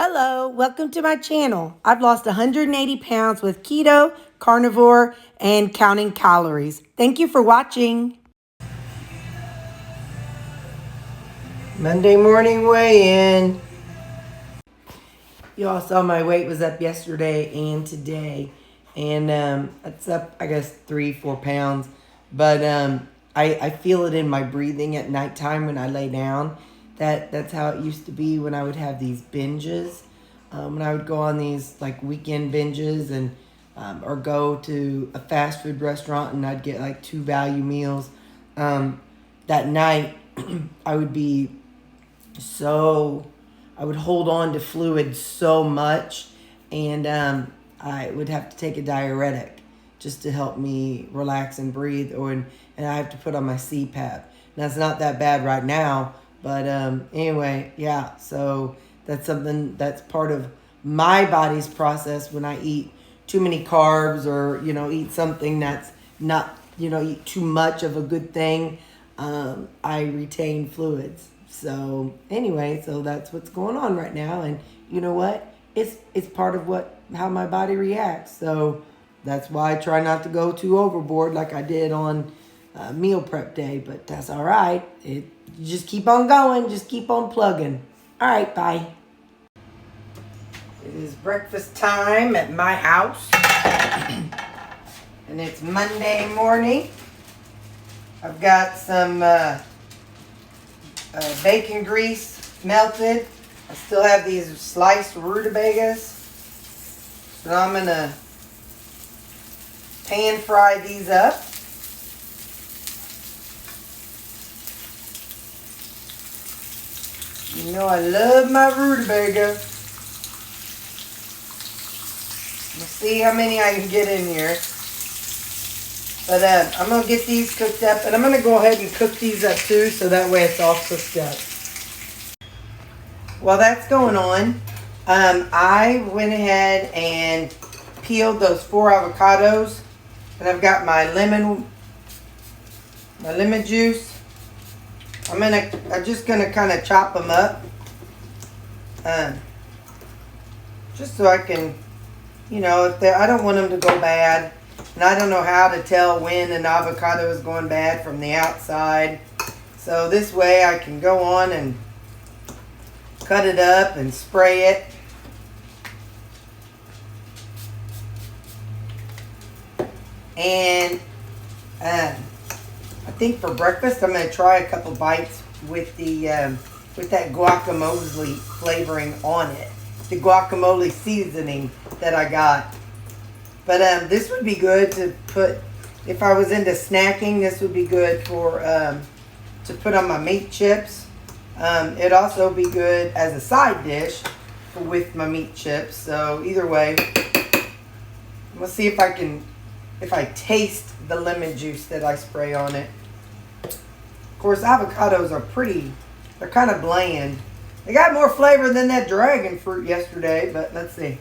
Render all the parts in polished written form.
Hello, welcome to my channel. I've lost 180 pounds with keto, carnivore, and counting calories. Thank you for watching. Monday morning weigh-in. You all saw my weight was up yesterday and today. And it's up, I guess, 3-4 pounds. But I feel it in my breathing at nighttime when I lay down. That's how it used to be when I would have these binges. When I would go on these like weekend binges and or go to a fast food restaurant and I'd get like 2 value meals. That night I would be I would hold on to fluid so much, and I would have to take a diuretic just to help me relax and breathe, and I have to put on my CPAP. Now, it's not that bad right now, but anyway, yeah, so that's something that's part of my body's process when I eat too many carbs or, eat something that's not, eat too much of a good thing. I retain fluids. So anyway, so that's what's going on right now. And you know what? It's part of how my body reacts. So that's why I try not to go too overboard like I did on meal prep day. But that's all right. You just keep on going. Just keep on plugging. All right, bye. It is breakfast time at my house. And it's Monday morning. I've got some bacon grease melted. I still have these sliced rutabagas. So I'm going to pan fry these up. You know I love my rutabaga. Let's see how many I can get in here. But I'm going to get these cooked up. And I'm going to go ahead and cook these up too, so that way it's all cooked up. While that's going on, I went ahead and peeled those 4 avocados. And I've got my lemon juice. I'm just going to kind of chop them up. Just so I can, I don't want them to go bad. And I don't know how to tell when an avocado is going bad from the outside. So this way I can go on and cut it up and spray it. And I think for breakfast I'm going to try a couple bites with that guacamole flavoring on it. The guacamole seasoning that I got. But this would be good to put, if I was into snacking, this would be good for to put on my meat chips. It'd also be good as a side dish with my meat chips. So either way, we'll see if I taste the lemon juice that I spray on it. Of course, avocados they're kind of bland. They got more flavor than that dragon fruit yesterday, but let's see.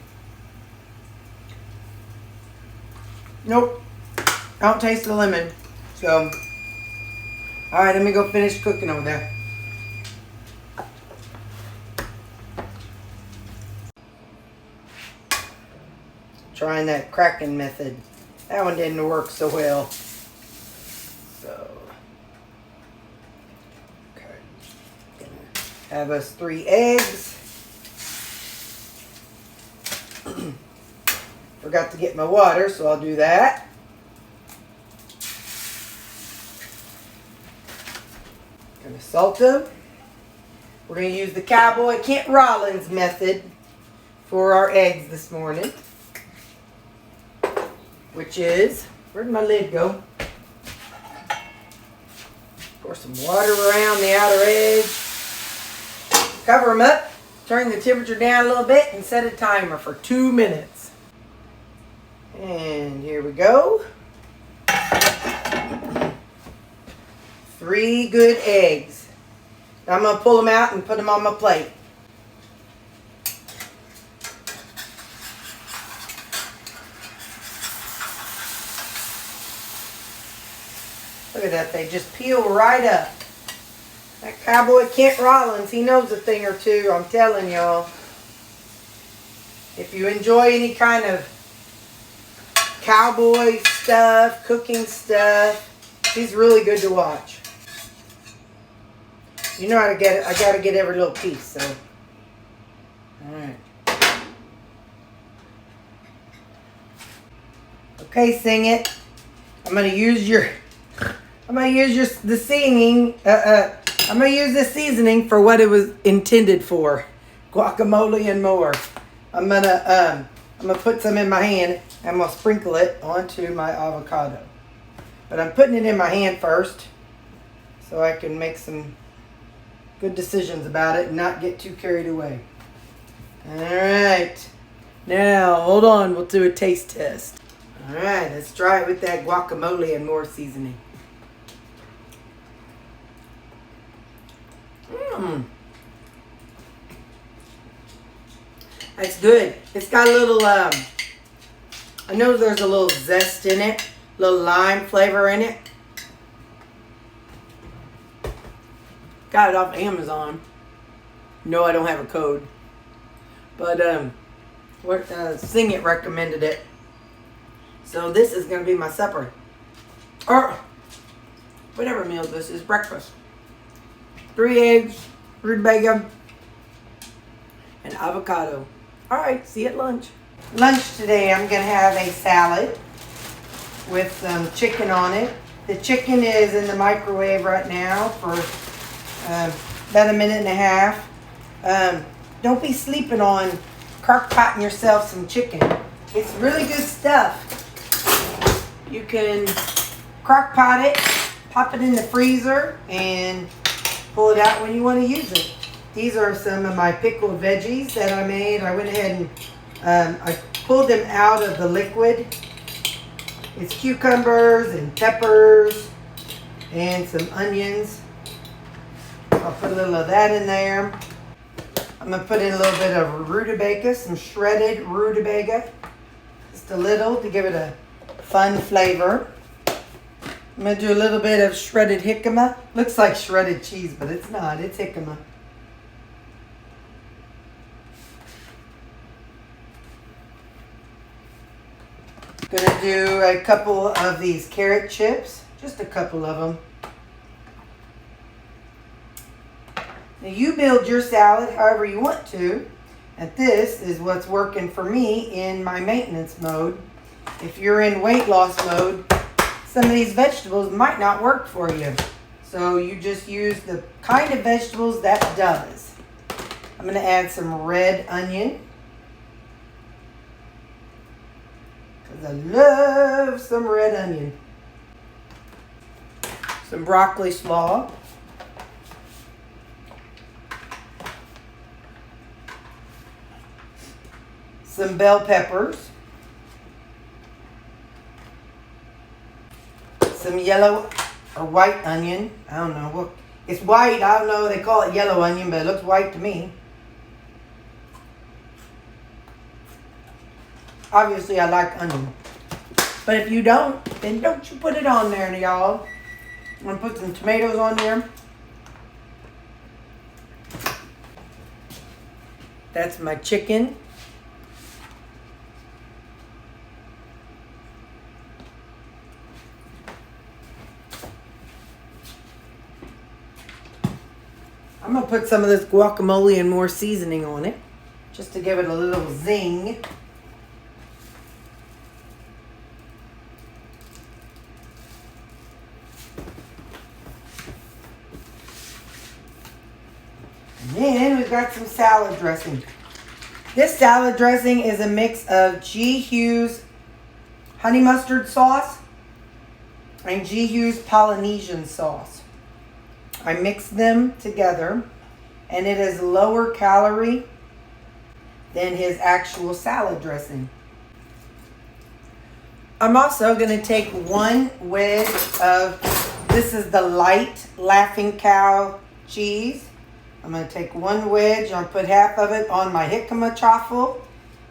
Nope, I don't taste the lemon. So, all right, let me go finish cooking over there. Trying that cracking method. That one didn't work so well. So, okay. Gonna have us 3 eggs. Forgot to get my water, so I'll do that. Gonna salt them. We're gonna use the Cowboy Kent Rollins method for our eggs this morning, which is, where'd my lid go? Pour some water around the outer edge. Cover them up. Turn the temperature down a little bit and set a timer for 2 minutes. And here we go. 3 good eggs. Now I'm going to pull them out and put them on my plate. Look at that. They just peel right up. That Cowboy Kent Rollins, he knows a thing or two, I'm telling y'all. If you enjoy any kind of cowboy stuff, cooking stuff, he's really good to watch. You know how to get it. I got to get every little piece, so. All right. Okay, sing it. I'm gonna use the seasoning. I'm gonna use the seasoning for what it was intended for, guacamole and more. I'm gonna put some in my hand. I'm gonna sprinkle it onto my avocado, but I'm putting it in my hand first, so I can make some good decisions about it and not get too carried away. All right, now hold on. We'll do a taste test. All right, let's try it with that guacamole and more seasoning. That's good. It's got a little, I know there's a little zest in it, a little lime flavor in it. Got it off Amazon. No, I don't have a code. But, Sing It recommended it. So this is going to be my supper. Or whatever meal this is, breakfast. 3 eggs, rutabaga, and avocado. All right, see you at lunch. Lunch today, I'm going to have a salad with some chicken on it. The chicken is in the microwave right now for about 1.5 minutes. Don't be sleeping on crock-potting yourself some chicken. It's really good stuff. You can crock pot it, pop it in the freezer, and pull it out when you want to use it. These are some of my pickled veggies that I made. I went ahead and I pulled them out of the liquid. It's cucumbers and peppers and some onions. I'll put a little of that in there. I'm going to put in a little bit of rutabaga, some shredded rutabaga. Just a little to give it a fun flavor. I'm going to do a little bit of shredded jicama. Looks like shredded cheese, but it's not. It's jicama. Going to do a couple of these carrot chips. Just a couple of them. Now you build your salad however you want to. And this is what's working for me in my maintenance mode. If you're in weight loss mode, some of these vegetables might not work for you. So you just use the kind of vegetables that does. I'm going to add some red onion, because I love some red onion. Some broccoli slaw. Some bell peppers. Some yellow or white onion. I don't know. Well, it's white. I don't know. They call it yellow onion, but it looks white to me. Obviously, I like onion. But if you don't, then don't you put it on there, y'all. I'm going to put some tomatoes on there. That's my chicken. I'm going to put some of this guacamole and more seasoning on it, just to give it a little zing. And then we've got some salad dressing. This salad dressing is a mix of G. Hughes honey mustard sauce and G. Hughes Polynesian sauce. I mix them together, and it is lower calorie than his actual salad dressing. I'm also going to take 1 wedge of, this is the light Laughing Cow cheese. I'm going to take 1 wedge, I'll put half of it on my jicama chaffle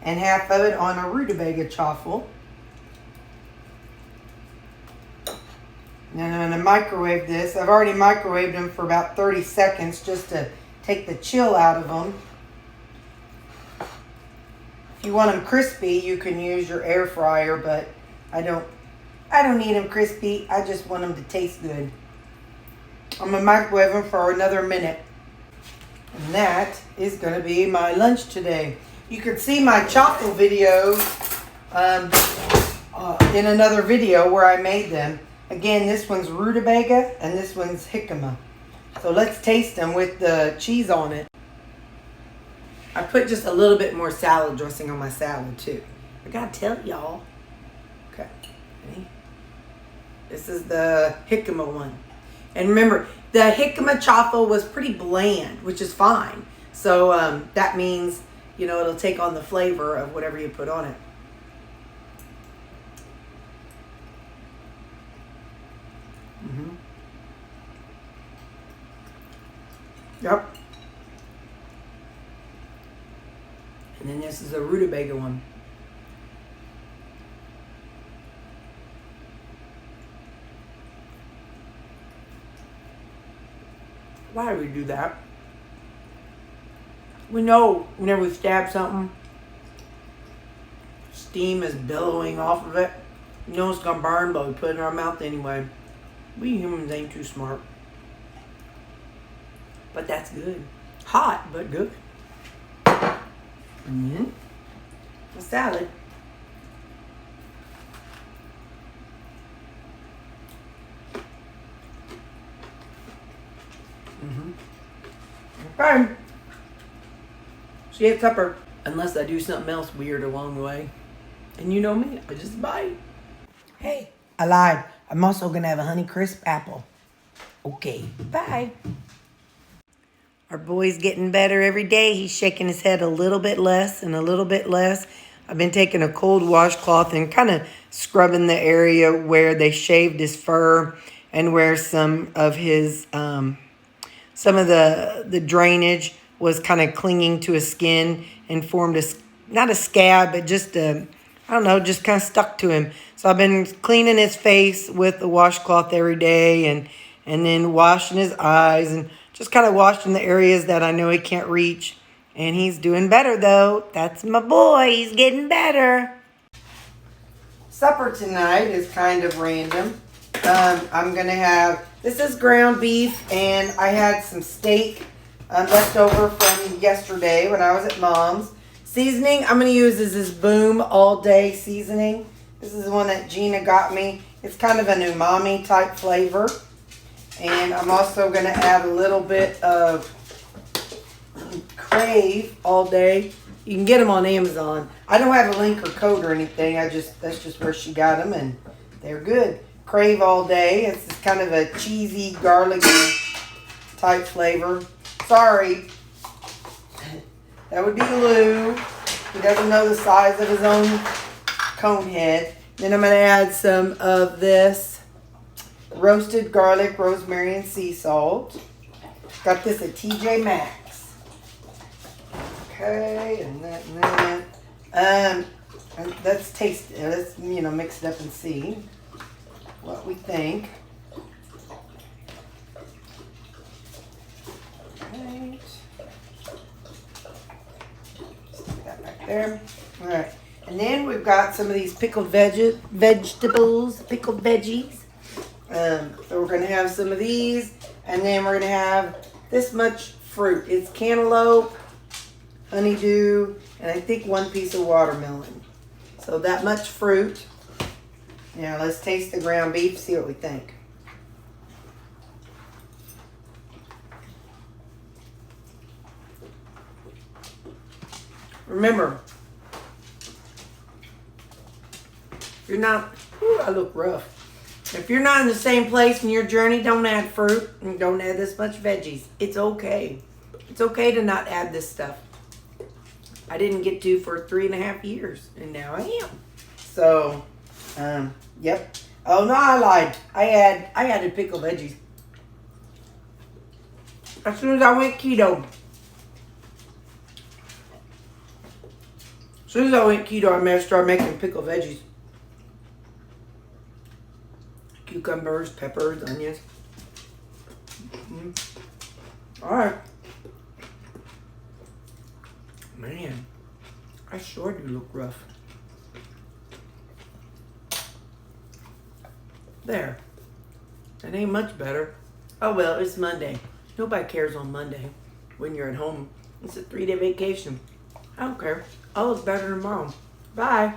and half of it on a rutabaga chaffle. And I'm going to microwave this. I've already microwaved them for about 30 seconds just to take the chill out of them. If you want them crispy, you can use your air fryer, but I don't need them crispy. I just want them to taste good. I'm gonna microwave them for another minute. And that is gonna be my lunch today. You can see my chocolate videos in another video where I made them. Again, this one's rutabaga and this one's jicama. So let's taste them with the cheese on it. I put just a little bit more salad dressing on my salad too. I gotta tell y'all. Okay. Ready? This is the jicama one. And remember, the jicama chaffle was pretty bland, which is fine. So that means, you know, it'll take on the flavor of whatever you put on it. Yep. And then this is a rutabaga one. Why do we do that? We know whenever we stab something, steam is billowing off of it. You know it's gonna burn, but we put it in our mouth anyway. We humans ain't too smart. But that's good. Hot, but good. And then the salad. Okay. See you at supper. Unless I do something else weird along the way. And you know me, I just bite. Hey, I lied. I'm also going to have a Honey Crisp apple. Okay, bye. Our boy's getting better every day. He's shaking his head a little bit less and a little bit less. I've been taking a cold washcloth and kind of scrubbing the area where they shaved his fur and where some of his, some of the drainage was kind of clinging to his skin and formed a, not a scab, but just a, I don't know, just kind of stuck to him. So I've been cleaning his face with the washcloth every day and then washing his eyes and just kind of washing the areas that I know he can't reach. And he's doing better, though. That's my boy. He's getting better. Supper tonight is kind of random. I'm going to have, this is ground beef, and I had some steak left over from yesterday when I was at Mom's. Seasoning I'm going to use is this Boom All Day seasoning. This is the one that Gina got me. It's kind of an umami type flavor. And I'm also going to add a little bit of Crave All Day. You can get them on Amazon. I don't have a link or code or anything. That's just where she got them, and they're good. Crave All Day. It's just kind of a cheesy, garlicky type flavor. Sorry. That would be Lou. He doesn't know the size of his own cone head. Then I'm going to add some of this roasted garlic, rosemary, and sea salt. Got this at TJ Maxx. Okay, and that. Let's taste it. Let's, mix it up and see what we think. Right. Stick that back there. All right. And then we've got some of these pickled vegetables, pickled veggies. So we're going to have some of these, and then we're going to have this much fruit. It's cantaloupe, honeydew, and I think one piece of watermelon. So that much fruit. Now let's taste the ground beef, see what we think. Remember, you're not, I look rough. If you're not in the same place in your journey, don't add fruit and don't add this much veggies. It's okay. It's okay to not add this stuff. I didn't get to for 3.5 years, and now I am. So, yep. Oh no, I lied. I added pickled veggies as soon as I went keto. As soon as I went keto, I started making pickled veggies. Cucumbers, peppers, onions. All right. Man, I sure do look rough. There. That ain't much better. Oh well, it's Monday. Nobody cares on Monday when you're at home. It's a 3-day vacation. I don't care. I'll look better tomorrow. Bye.